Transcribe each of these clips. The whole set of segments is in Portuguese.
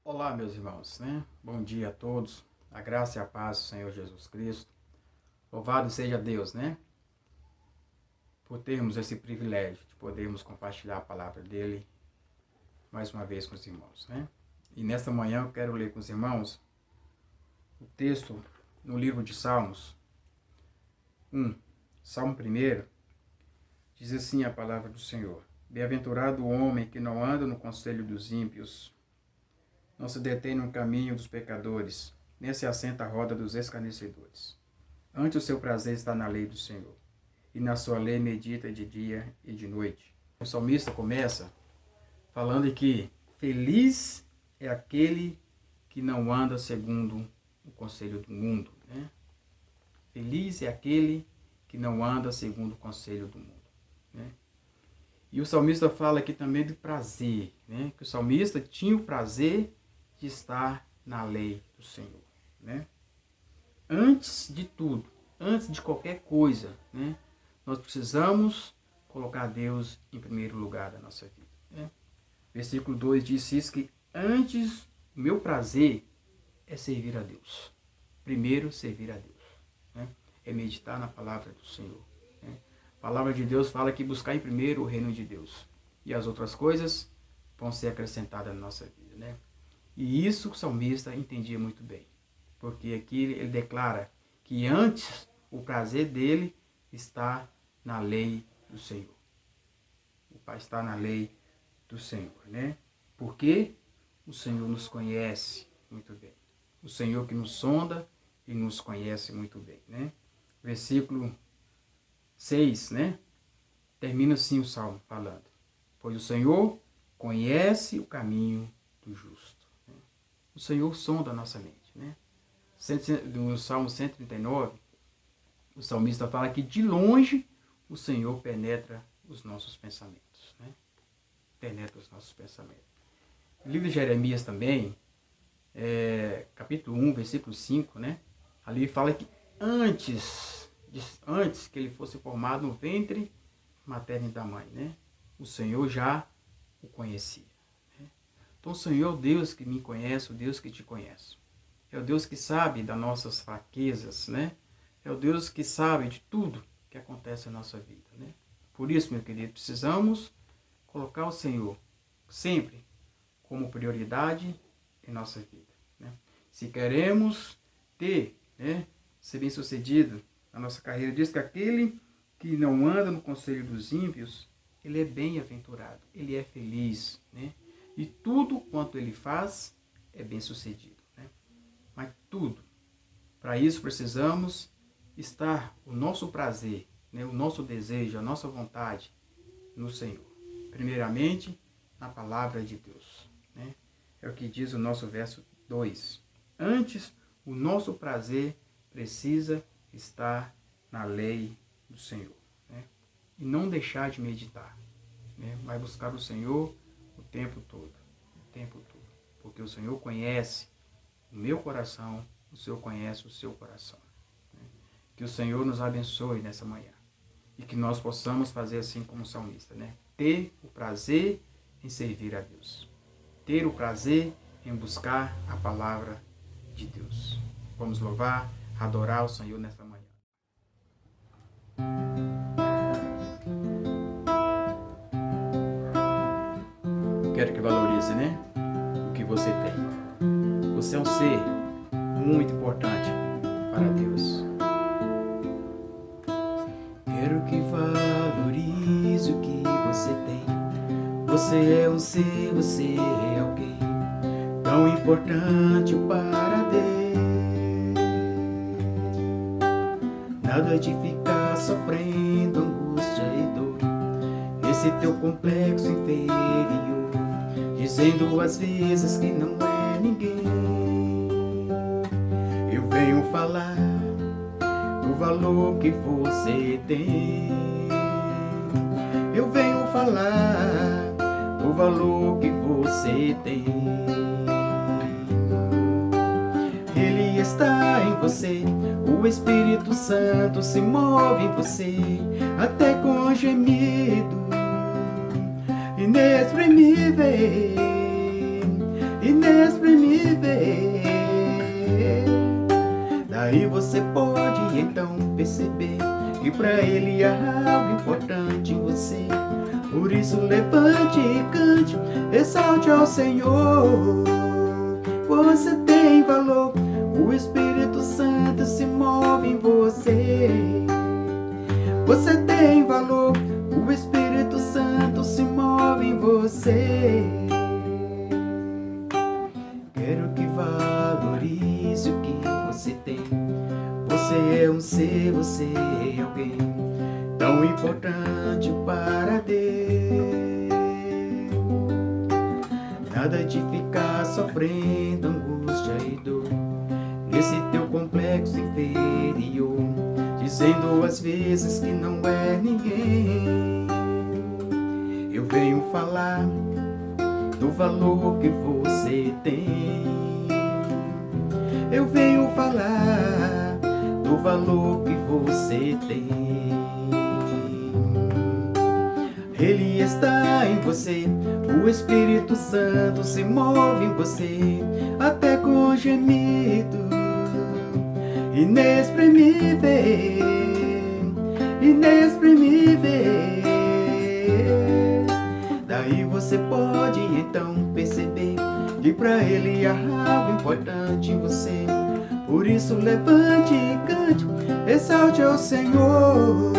Olá, meus irmãos, né? Bom dia a todos. A graça e a paz do Senhor Jesus Cristo. Louvado seja Deus, né? Por termos esse privilégio de podermos compartilhar a palavra dele mais uma vez com os irmãos, né? E nesta manhã eu quero ler com os irmãos o texto no livro de Salmos 1. Salmo 1 diz assim a palavra do Senhor: Bem-aventurado o homem que não anda no conselho dos ímpios, não se detém no caminho dos pecadores, nem se assenta à roda dos escarnecedores. Antes o seu prazer está na lei do Senhor, e na sua lei medita de dia e de noite. O salmista começa falando que feliz é aquele que não anda segundo o conselho do mundo, né? Feliz é aquele que não anda segundo o conselho do mundo, né? E o salmista fala aqui também do prazer, né? Que o salmista tinha o prazer de estar na lei do Senhor, né? Antes de tudo, antes de qualquer coisa, né? Nós precisamos colocar Deus em primeiro lugar da nossa vida, né? Versículo 2 diz isso, que antes o meu prazer é servir a Deus. Primeiro servir a Deus, né? É meditar na palavra do Senhor, né? A palavra de Deus fala que buscar em primeiro o reino de Deus, e as outras coisas vão ser acrescentadas na nossa vida, né? E isso o salmista entendia muito bem, porque aqui ele declara que antes o prazer dele está na lei do Senhor. O Pai está na lei do Senhor, né? Porque o Senhor nos conhece muito bem. O Senhor que nos sonda e nos conhece muito bem, né? Versículo 6, né? Termina assim o salmo falando: pois o Senhor conhece o caminho do justo. O Senhor sonda a nossa mente, né? No Salmo 139, o salmista fala que de longe o Senhor penetra os nossos pensamentos, né? Penetra os nossos pensamentos. No livro de Jeremias também, capítulo 1, versículo 5, né? Ali fala que antes que ele fosse formado no ventre materno da mãe, né? O Senhor já o conhecia. Então, o Senhor é o Deus que me conhece, o Deus que te conhece. É o Deus que sabe das nossas fraquezas, né? É o Deus que sabe de tudo que acontece na nossa vida, né? Por isso, meu querido, precisamos colocar o Senhor sempre como prioridade em nossa vida, né? Se queremos ter, né, ser bem-sucedido na nossa carreira, diz que aquele que não anda no conselho dos ímpios, ele é bem-aventurado, ele é feliz, né? E tudo quanto ele faz é bem sucedido, né? Mas tudo. Para isso precisamos estar o nosso prazer, né? O nosso desejo, a nossa vontade no Senhor. Primeiramente, na palavra de Deus, né? É o que diz o nosso verso 2. Antes, o nosso prazer precisa estar na lei do Senhor, né? E não deixar de meditar, né? Mas buscar o Senhor o tempo todo, porque o Senhor conhece o meu coração, o Senhor conhece o seu coração, né? Que o Senhor nos abençoe nessa manhã, e que nós possamos fazer assim como o salmista, né? Ter o prazer em servir a Deus, ter o prazer em buscar a palavra de Deus. Vamos louvar, adorar o Senhor nesta manhã. Quero que valorize, né, o que você tem. Você é um ser muito importante para Deus. Quero que valorize o que você tem. Você é um ser, você é alguém tão importante para Deus. Nada de ficar sofrendo angústia e dor nesse teu complexo inferior, dizendo às vezes que não é ninguém. Eu venho falar do valor que você tem. Eu venho falar do valor que você tem. Ele está em você, o Espírito Santo se move em você, até com gemido inexprimível, inexprimível. perceber que pra Ele há algo importante em você. Por isso levante e cante, exalte ao Senhor. Você tem valor, o Espírito Santo se move em você. Você tem valor, o Espírito Santo se move em você. Quero que valorize o que você tem. Você é um ser, você é alguém tão importante para Deus. Nada de ficar sofrendo angústia e dor nesse teu complexo inferior, dizendo às vezes que não é ninguém. Eu venho falar do valor que você tem. Eu venho falar do valor que você tem. Ele está em você, o Espírito Santo se move em você, até com gemido inexprimível, inexprimível. Daí você pode então perceber que pra Ele há algo importante em você. Por isso levante e cante, exalte ao Senhor.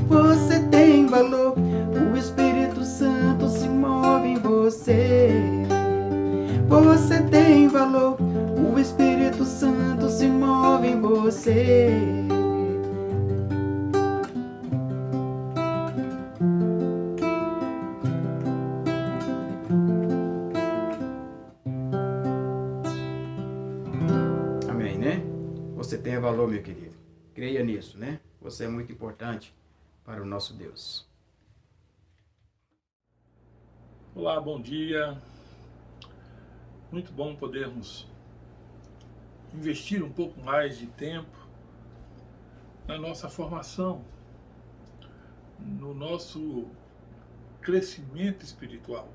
Você tem valor, o Espírito Santo se move em você. Você tem valor, o Espírito Santo se move em você. Amém, né? Você tem valor, meu querido. Creia nisso, né? Você é muito importante para o nosso Deus. Olá, bom dia. Muito bom podermos investir um pouco mais de tempo na nossa formação, no nosso crescimento espiritual.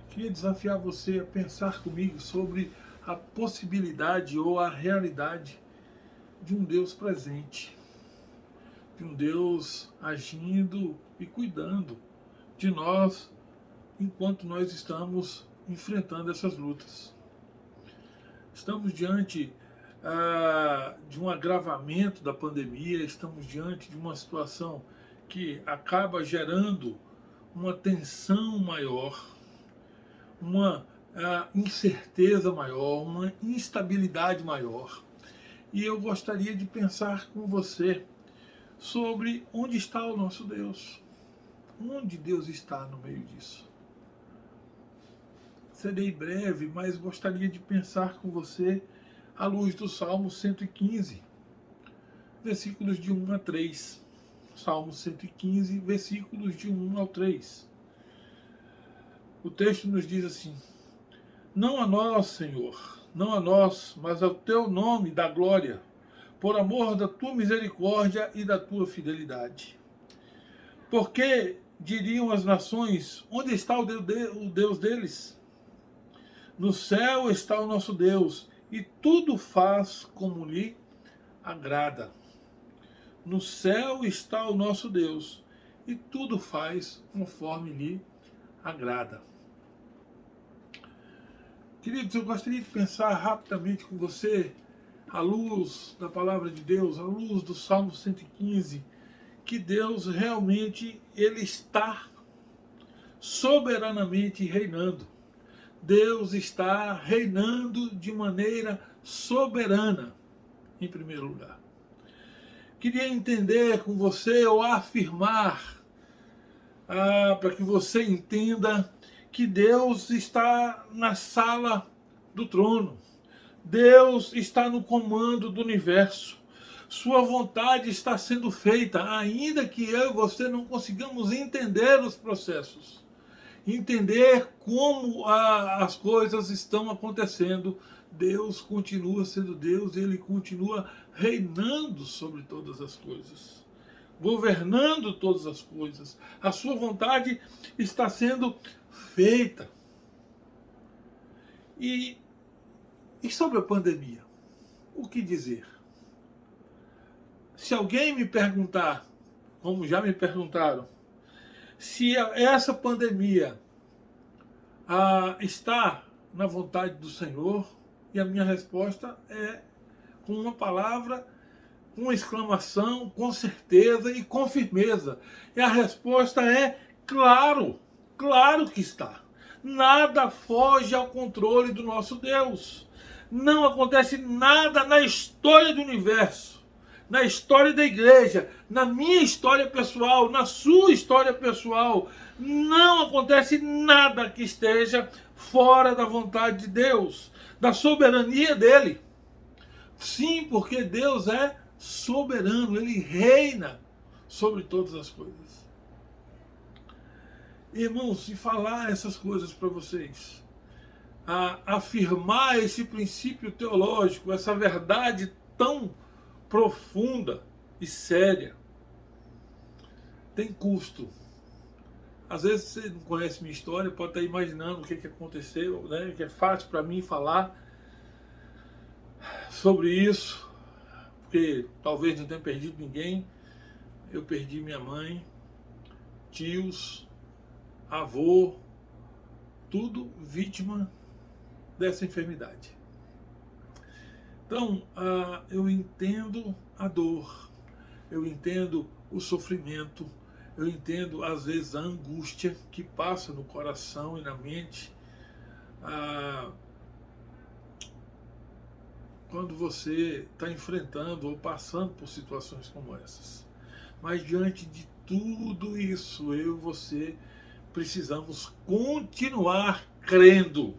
Queria desafiar você a pensar comigo sobre a possibilidade ou a realidade de um Deus presente, de um Deus agindo e cuidando de nós enquanto nós estamos enfrentando essas lutas. Estamos diante de um agravamento da pandemia, estamos diante de uma situação que acaba gerando uma tensão maior, uma incerteza maior, uma instabilidade maior. E eu gostaria de pensar com você sobre onde está o nosso Deus. Onde Deus está no meio disso? Serei breve, mas gostaria de pensar com você à luz do Salmo 115, versículos de 1 a 3. Salmo 115, versículos de 1 ao 3. O texto nos diz assim: Não a nós, Senhor, não a nós, mas ao teu nome dá glória, por amor da tua misericórdia e da tua fidelidade. Porque diriam as nações: onde está o Deus deles? No céu está o nosso Deus, e tudo faz como lhe agrada. No céu está o nosso Deus, e tudo faz conforme lhe agrada. Queridos, eu gostaria de pensar rapidamente com você, à luz da palavra de Deus, à luz do Salmo 115, que Deus realmente ele está soberanamente reinando. Deus está reinando de maneira soberana, em primeiro lugar. Queria entender com você, ou afirmar, para que você entenda que Deus está na sala do trono. Deus está no comando do universo. Sua vontade está sendo feita, ainda que eu e você não consigamos entender os processos. Entender como as coisas estão acontecendo. Deus continua sendo Deus, Ele continua reinando sobre todas as coisas, governando todas as coisas. A sua vontade está sendo feita. E sobre a pandemia, o que dizer? se alguém me perguntar, como já me perguntaram, se essa pandemia está na vontade do Senhor, e a minha resposta é com uma palavra, com uma exclamação, com certeza e com firmeza. E a resposta é claro, claro que está. Nada foge ao controle do nosso Deus. Não acontece nada na história do universo, na história da igreja, na minha história pessoal, na sua história pessoal. Não acontece nada que esteja fora da vontade de Deus, da soberania dele. Sim, porque Deus é soberano, ele reina sobre todas as coisas. Irmãos, e falar essas coisas para vocês, afirmar esse princípio teológico, essa verdade tão profunda e séria, tem custo. Às vezes você não conhece minha história, pode estar imaginando o que aconteceu, né? Que é fácil para mim falar sobre isso, porque talvez não tenha perdido ninguém. Eu perdi minha mãe, tios, avô, tudo vítima dessa enfermidade. Então, eu entendo a dor, eu entendo o sofrimento, eu entendo às vezes a angústia que passa no coração e na mente quando você está enfrentando ou passando por situações como essas. Mas diante de tudo isso, eu e você precisamos continuar crendo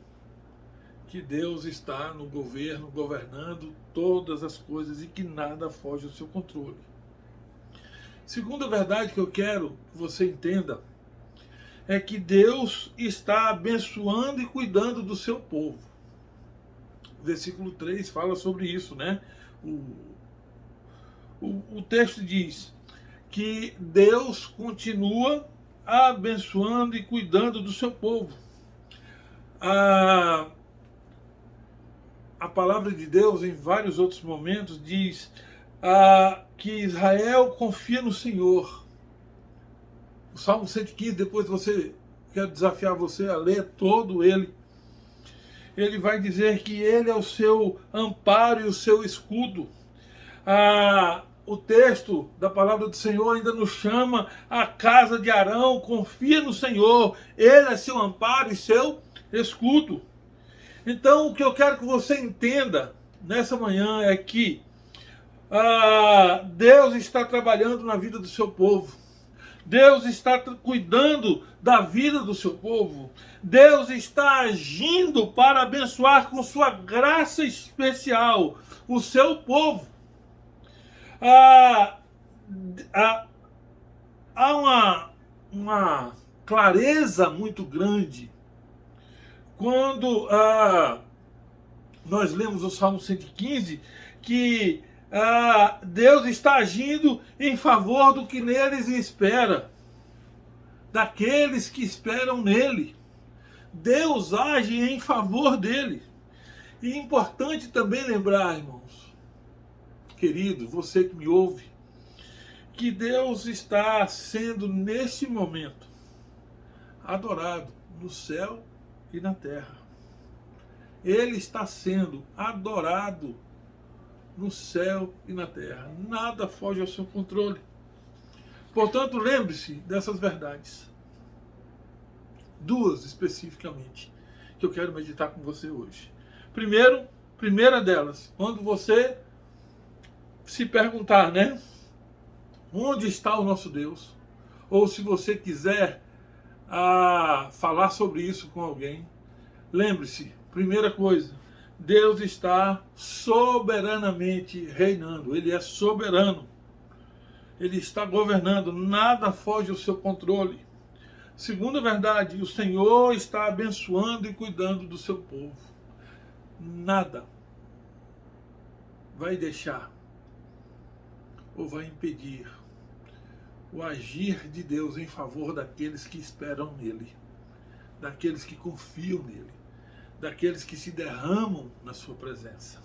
que Deus está no governo, governando todas as coisas e que nada foge ao seu controle. Segunda verdade que eu quero que você entenda é que Deus está abençoando e cuidando do seu povo. O versículo 3 fala sobre isso, né? O texto diz que Deus continua abençoando e cuidando do seu povo. A palavra de Deus, em vários outros momentos, diz que Israel confia no Senhor. O Salmo 115, depois quero desafiar você a ler todo ele. Ele vai dizer que ele é o seu amparo e o seu escudo. O texto da palavra do Senhor ainda nos chama a casa de Arão, confia no Senhor, ele é seu amparo e seu escudo. Então, o que eu quero que você entenda nessa manhã é que Deus está trabalhando na vida do seu povo. Deus está cuidando da vida do seu povo. Deus está agindo para abençoar com sua graça especial o seu povo. Há uma clareza muito grande quando nós lemos o Salmo 115, que Deus está agindo em favor do que neles espera, daqueles que esperam nele. Deus age em favor dele. E é importante também lembrar, irmãos, querido, você que me ouve, que Deus está sendo neste momento adorado no céu e na terra. Ele está sendo adorado no céu e na terra. Nada foge ao seu controle. Portanto, lembre-se dessas verdades. Duas especificamente, que eu quero meditar com você hoje. Primeira delas, quando você se perguntar, né? Onde está o nosso Deus? Ou se você quiser falar sobre isso com alguém, lembre-se, primeira coisa, Deus está soberanamente reinando. Ele é soberano. Ele está governando. Nada foge ao seu controle. Segunda verdade, o Senhor está abençoando e cuidando do seu povo. Nada vai deixar ou vai impedir o agir de Deus em favor daqueles que esperam nele, daqueles que confiam nele, daqueles que se derramam na sua presença.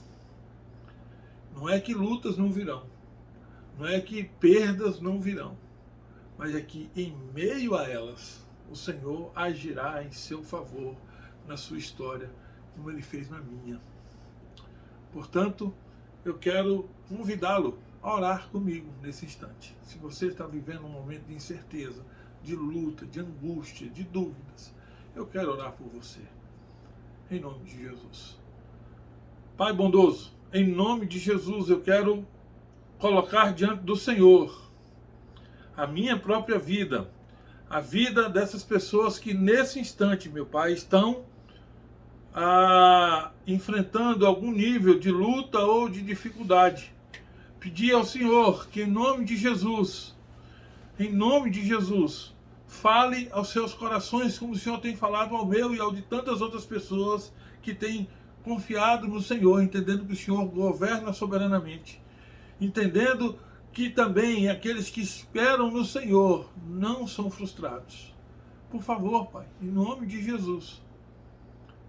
Não é que lutas não virão, Não é que perdas não virão, mas é que em meio a elas, o Senhor agirá em seu favor na sua história, como Ele fez na minha. Portanto, eu quero convidá-lo a orar comigo nesse instante. Se você está vivendo um momento de incerteza, de luta, de angústia, de dúvidas, eu quero orar por você. Em nome de Jesus. Pai bondoso, em nome de Jesus, eu quero colocar diante do Senhor a minha própria vida, a vida dessas pessoas que nesse instante, meu Pai, estão enfrentando algum nível de luta ou de dificuldade. Pedir ao Senhor que em nome de Jesus, fale aos seus corações como o Senhor tem falado ao meu e ao de tantas outras pessoas que têm confiado no Senhor, entendendo que o Senhor governa soberanamente, entendendo que também aqueles que esperam no Senhor não são frustrados. Por favor, Pai, em nome de Jesus,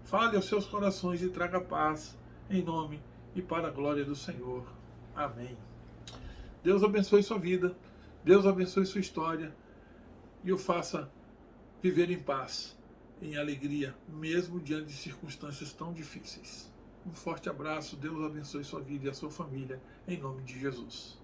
fale aos seus corações e traga paz em nome e para a glória do Senhor. Amém. Deus abençoe sua vida, Deus abençoe sua história e o faça viver em paz, em alegria, mesmo diante de circunstâncias tão difíceis. Um forte abraço, Deus abençoe sua vida e a sua família, em nome de Jesus.